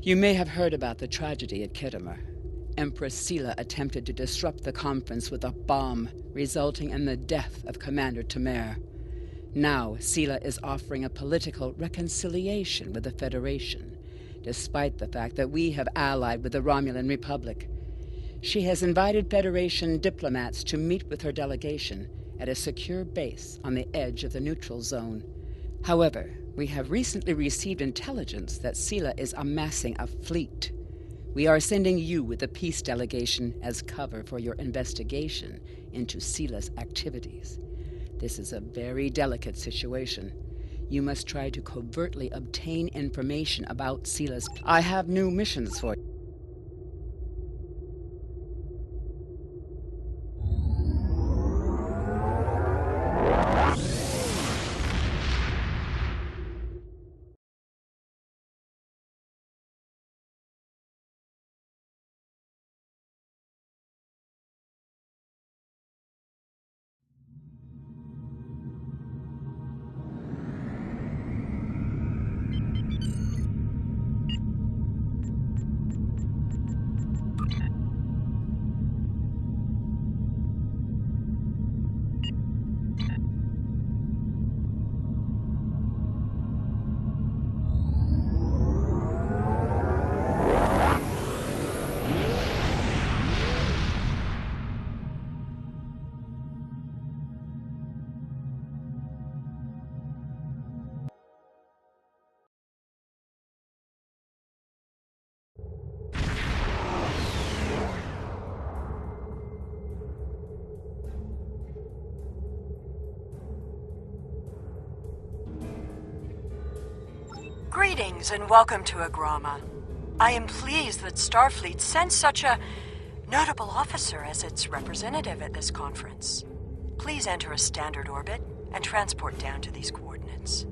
You may have heard about the tragedy at Kittimer. Empress Sela attempted to disrupt the conference with a bomb, resulting in the death of Commander Tamer. Now, Sela is offering a political reconciliation with the Federation, despite the fact that we have allied with the Romulan Republic. She has invited Federation diplomats to meet with her delegation at a secure base on the edge of the neutral zone. However, we have recently received intelligence that Sela is amassing a fleet. We are sending you with the peace delegation as cover for your investigation into Sela's activities. This is a very delicate situation. You must try to covertly obtain information about Sela's... I have new missions for you. Greetings and welcome to Agrama. I am pleased that Starfleet sent such a notable officer as its representative at this conference. Please enter a standard orbit and transport down to these coordinates.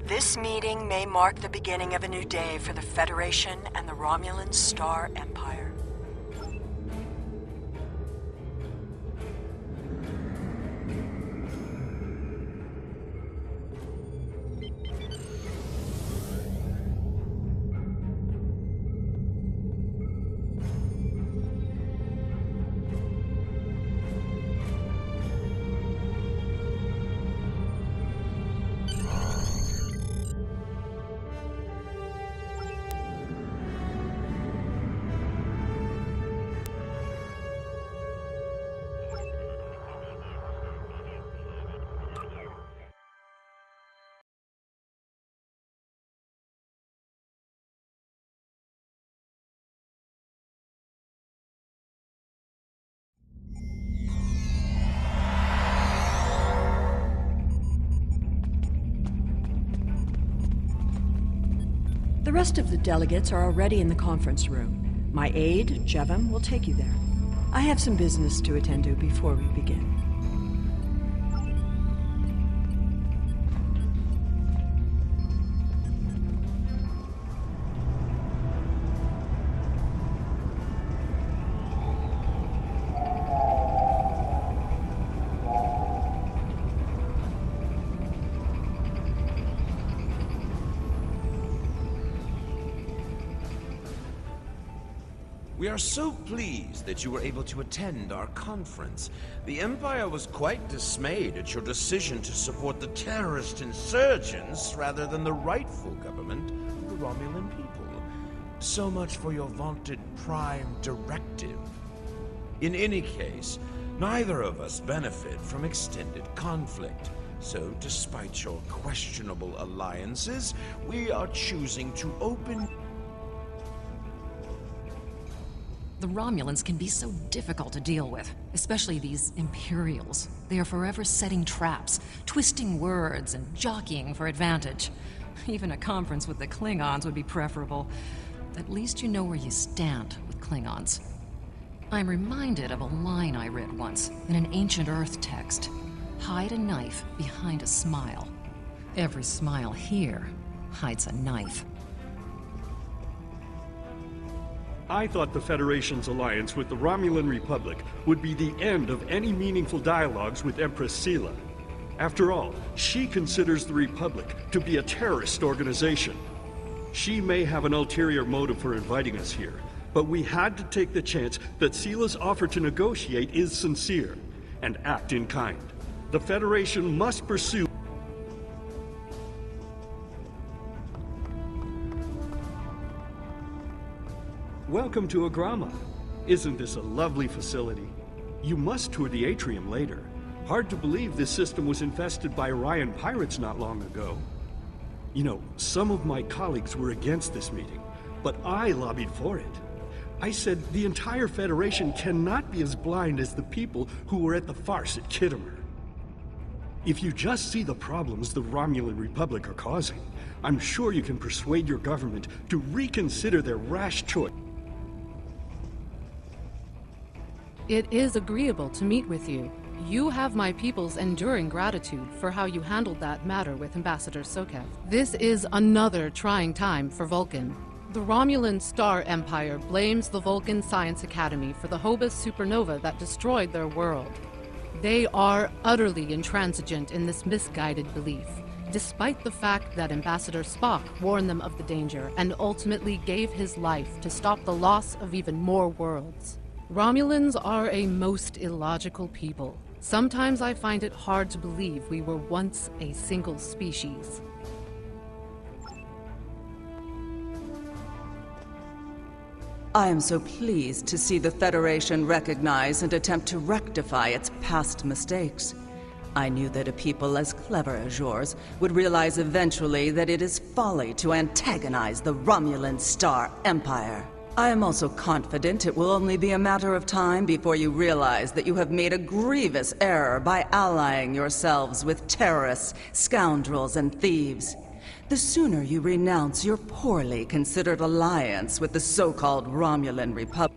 This meeting may mark the beginning of a new day for the Federation and the Romulan Star Empire. The rest of the delegates are already in the conference room. My aide, Jevem, will take you there. I have some business to attend to before we begin. We are so pleased that you were able to attend our conference. The Empire was quite dismayed at your decision to support the terrorist insurgents rather than the rightful government of the Romulan people. So much for your vaunted Prime Directive. In any case, neither of us benefit from extended conflict. So, despite your questionable alliances, we are choosing to open... The Romulans can be so difficult to deal with, especially these Imperials. They are forever setting traps, twisting words, and jockeying for advantage. Even a conference with the Klingons would be preferable. At least you know where you stand with Klingons. I'm reminded of a line I read once in an ancient Earth text. Hide a knife behind a smile. Every smile here hides a knife. I thought the Federation's alliance with the Romulan Republic would be the end of any meaningful dialogues with Empress Sela. After all, she considers the Republic to be a terrorist organization. She may have an ulterior motive for inviting us here, but we had to take the chance that Sela's offer to negotiate is sincere, and act in kind. The Federation must pursue... Welcome to Agrama. Isn't this a lovely facility? You must tour the atrium later. Hard to believe this system was infested by Orion pirates not long ago. You know, some of my colleagues were against this meeting, but I lobbied for it. I said the entire Federation cannot be as blind as the people who were at the farce at Khitomer. If you just see the problems the Romulan Republic are causing, I'm sure you can persuade your government to reconsider their rash choice. It is agreeable to meet with you. You have my people's enduring gratitude for how you handled that matter with Ambassador Sokev. This is another trying time for Vulcan. The Romulan Star Empire blames the Vulcan Science Academy for the Hobus supernova that destroyed their world. They are utterly intransigent in this misguided belief, despite the fact that Ambassador Spock warned them of the danger and ultimately gave his life to stop the loss of even more worlds. Romulans are a most illogical people. Sometimes I find it hard to believe we were once a single species. I am so pleased to see the Federation recognize and attempt to rectify its past mistakes. I knew that a people as clever as yours would realize eventually that it is folly to antagonize the Romulan Star Empire. I am also confident it will only be a matter of time before you realize that you have made a grievous error by allying yourselves with terrorists, scoundrels, and thieves. The sooner you renounce your poorly considered alliance with the so-called Romulan Republic.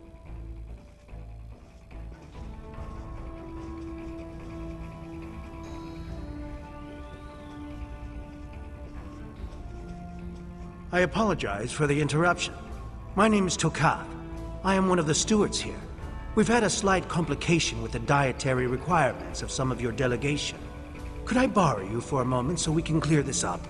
I apologize for the interruption. My name is Tokav. I am one of the stewards here. We've had a slight complication with the dietary requirements of some of your delegation. Could I borrow you for a moment so we can clear this up?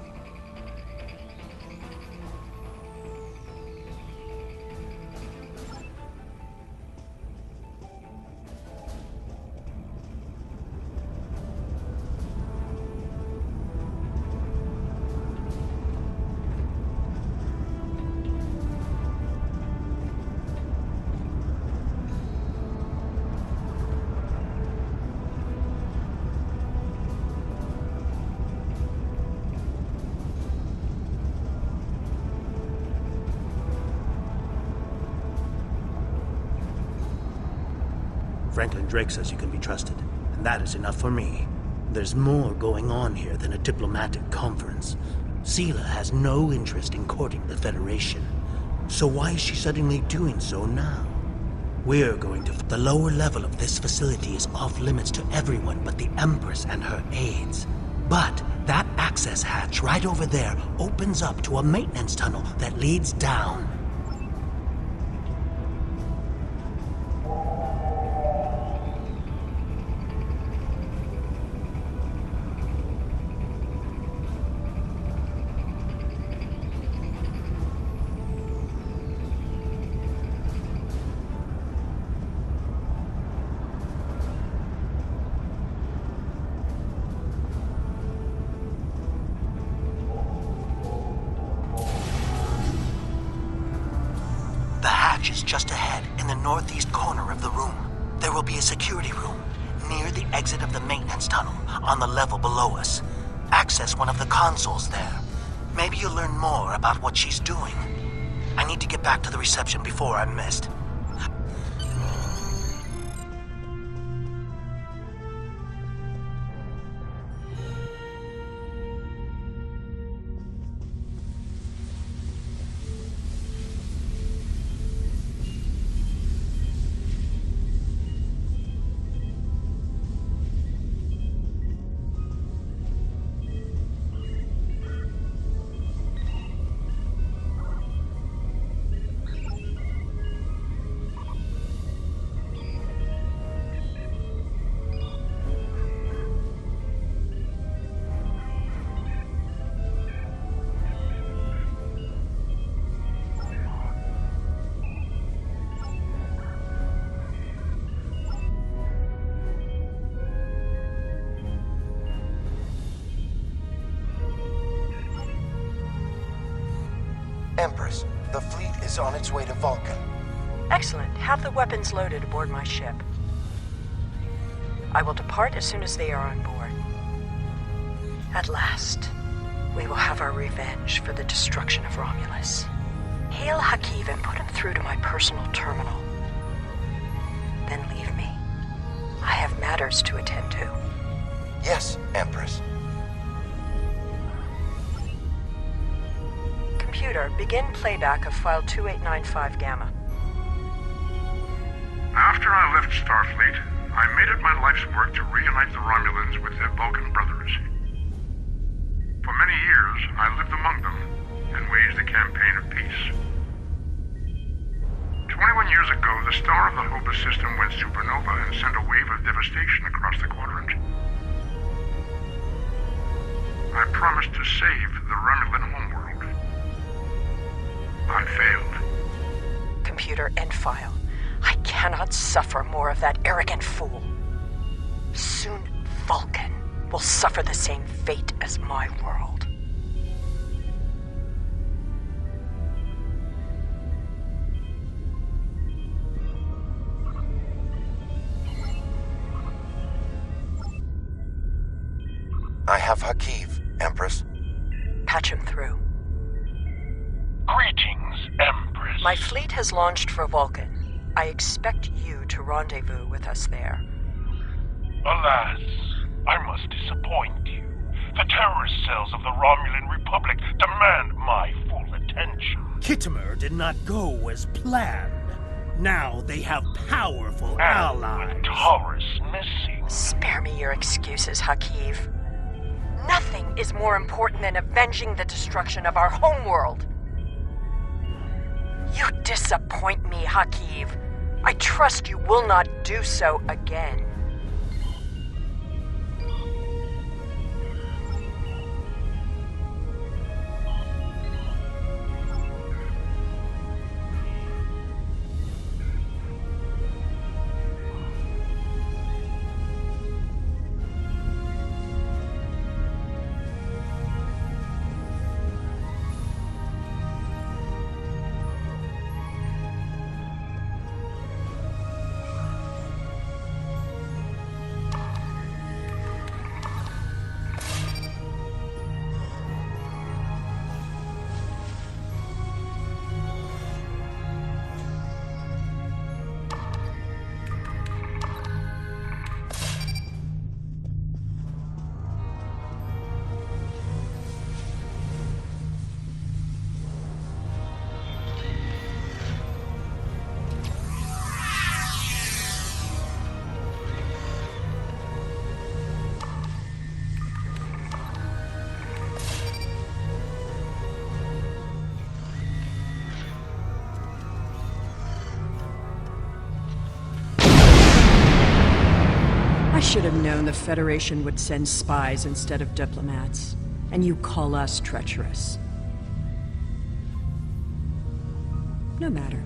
Franklin Drake says you can be trusted, and that is enough for me. There's more going on here than a diplomatic conference. Sela has no interest in courting the Federation. So why is she suddenly doing so now? We're going to... The lower level of this facility is off limits to everyone but the Empress and her aides. But that access hatch right over there opens up to a maintenance tunnel that leads down. Is just ahead in the northeast corner of the room. There will be a security room near the exit of the maintenance tunnel on the level below us. Access one of the consoles there. Maybe you'll learn more about what she's doing. I need to get back to the reception before I'm missed. Empress, the fleet is on its way to Vulcan. Excellent. Have the weapons loaded aboard my ship. I will depart as soon as they are on board. At last, we will have our revenge for the destruction of Romulus. Hail Hakiv and put him through to my personal terminal. Then leave me. I have matters to attend to. Yes, Empress. Computer, begin playback of file 2895 Gamma. After I left Starfleet, I made it my life's work to reunite the Romulans with their Vulcan brothers. For many years, I lived among them and waged a campaign of peace. 21 years ago, the star of the Hobus system went supernova and sent a wave of devastation across the quadrant. I promised to save the Romulan homeworld. I failed. Computer, end file. I cannot suffer more of that arrogant fool. Soon, Vulcan will suffer the same fate as my world. I have Hakiv, Empress. Patch him through. Greetings, Empress. My fleet has launched for Vulcan. I expect you to rendezvous with us there. Alas, I must disappoint you. The terrorist cells of the Romulan Republic demand my full attention. Khitomer did not go as planned. Now they have powerful And allies. with Taurus missing. Spare me your excuses, Hakiv. Nothing is more important than avenging the destruction of our homeworld. You disappoint me, Hakiv. I trust you will not do so again. I should have known the Federation would send spies instead of diplomats. And you call us treacherous. No matter.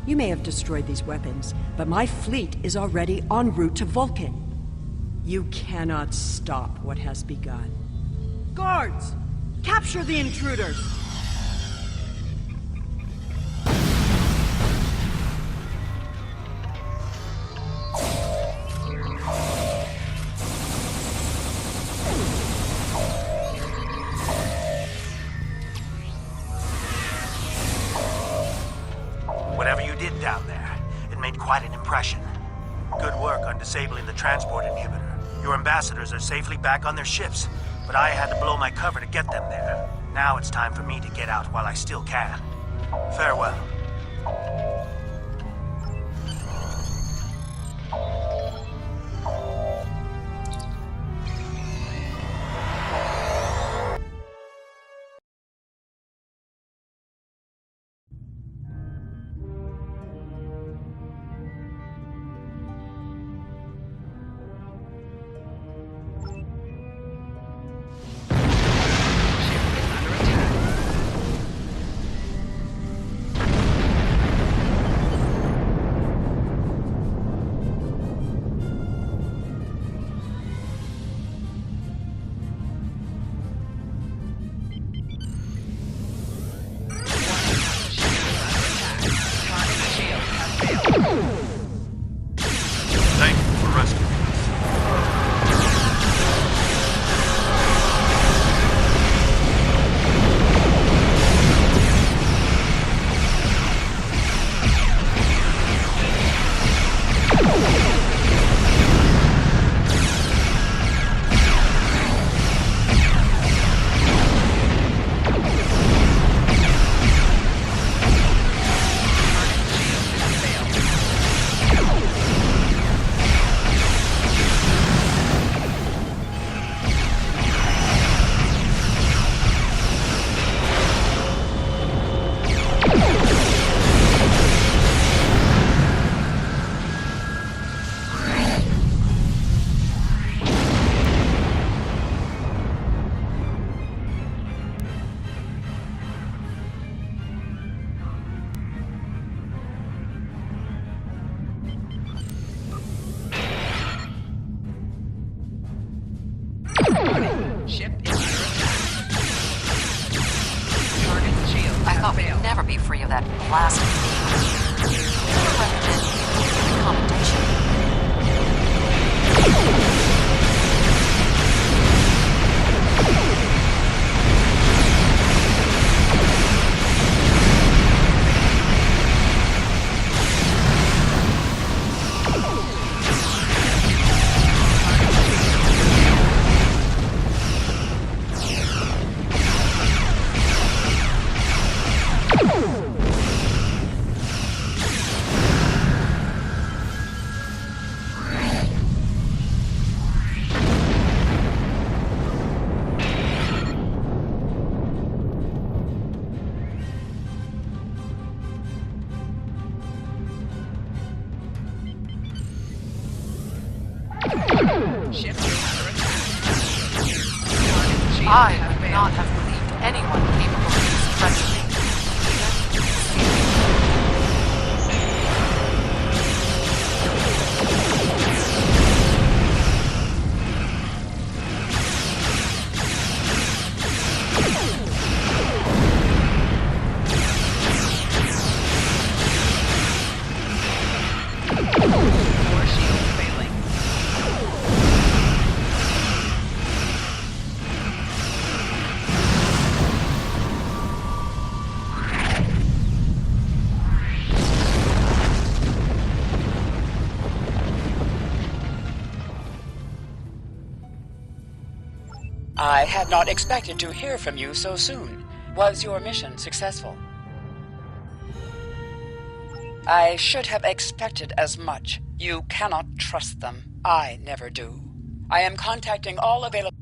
You may have destroyed these weapons, but my fleet is already en route to Vulcan. You cannot stop what has begun. Guards! Capture the intruders! Whatever you did down there, it made quite an impression. Good work on disabling the transport inhibitor. Your ambassadors are safely back on their ships, but I had to blow my cover to get them there. Now it's time for me to get out while I still can. Farewell. Thank you for rescuing us. Ship is under attack. Target shield I has thought we'd failed. never be free of that blasted the commendation. Ship is under attack. Target shield I has would failed. not have believed anyone capable of this treachery. Core shield failing. I had not expected to hear from you so soon. Was your mission successful? I should have expected as much. You cannot trust them. I never do. I am contacting all available...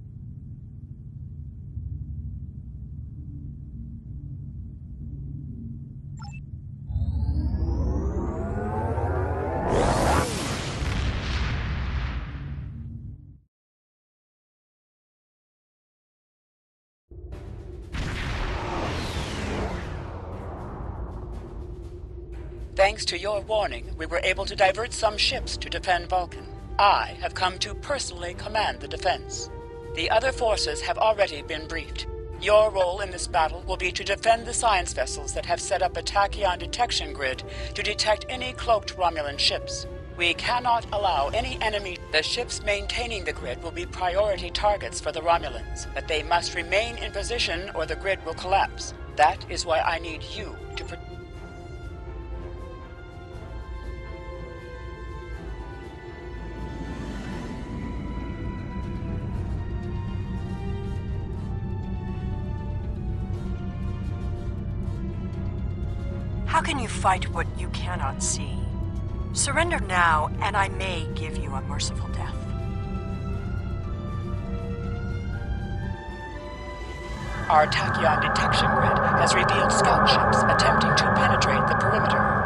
Thanks to your warning, we were able to divert some ships to defend Vulcan. I have come to personally command the defense. The other forces have already been briefed. Your role in this battle will be to defend the science vessels that have set up a tachyon detection grid to detect any cloaked Romulan ships. We cannot allow any enemy... The ships maintaining the grid will be priority targets for the Romulans, but they must remain in position or the grid will collapse. That is why I need you to protect... How can you fight what you cannot see? Surrender now, and I may give you a merciful death. Our tachyon detection grid has revealed scout ships attempting to penetrate the perimeter.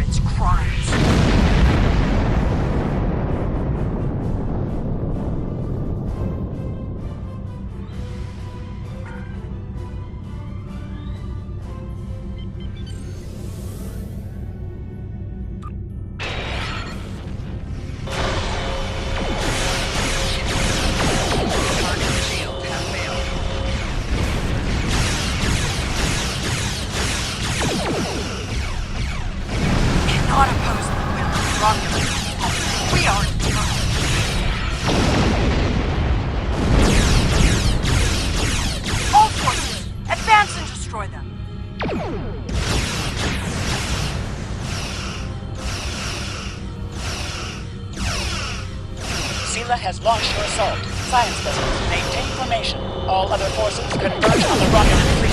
its crimes. Cannot oppose the will of the Romulans. We are eternal. All forces, advance and destroy them. Sela has launched her assault. Science vessels, maintain formation. All other forces converge on the Romulan fleet.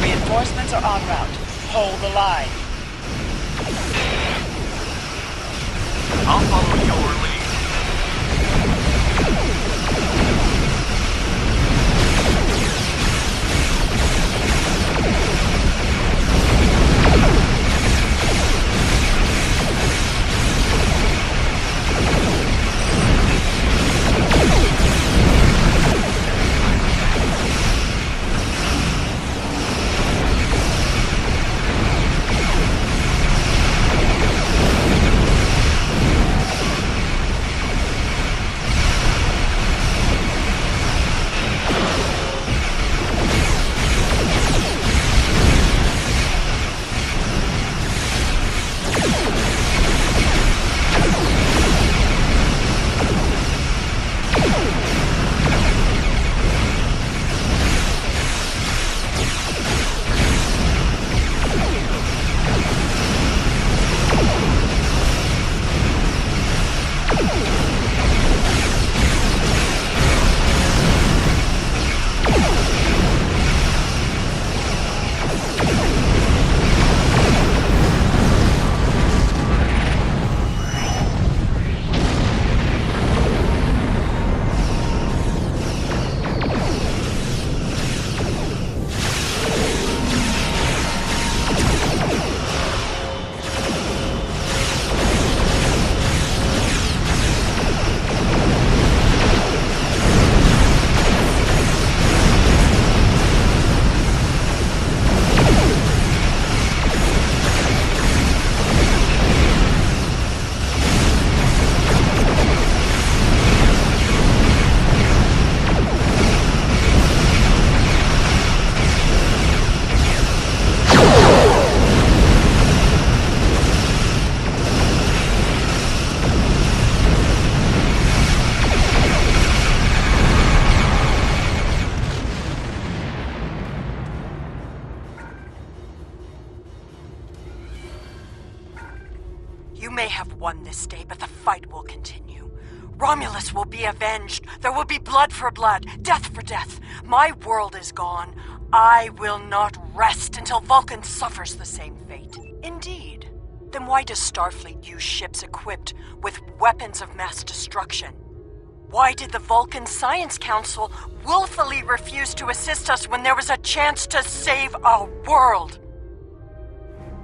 Reinforcements are en route. Hold the line. I'll follow your lead. You may have won this day, but the fight will continue. Romulus will be avenged. There will be blood for blood, death for death. My world is gone. I will not rest until Vulcan suffers the same fate. Indeed. Then why does Starfleet use ships equipped with weapons of mass destruction? Why did the Vulcan Science Council willfully refuse to assist us when there was a chance to save our world?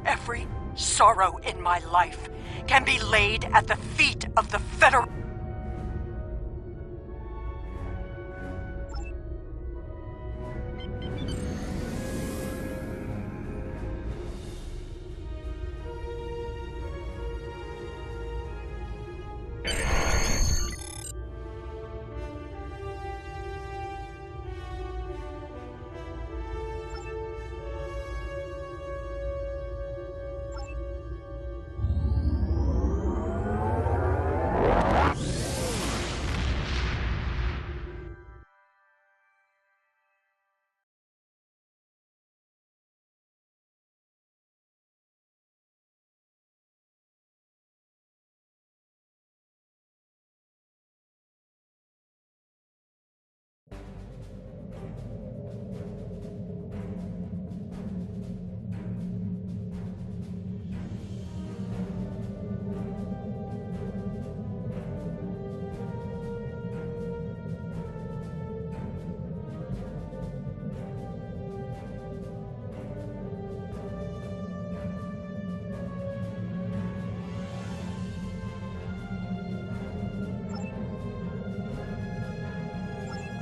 Every sorrow in my life can be laid at the feet of the Federation.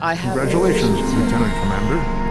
I have Congratulations, Lieutenant Commander.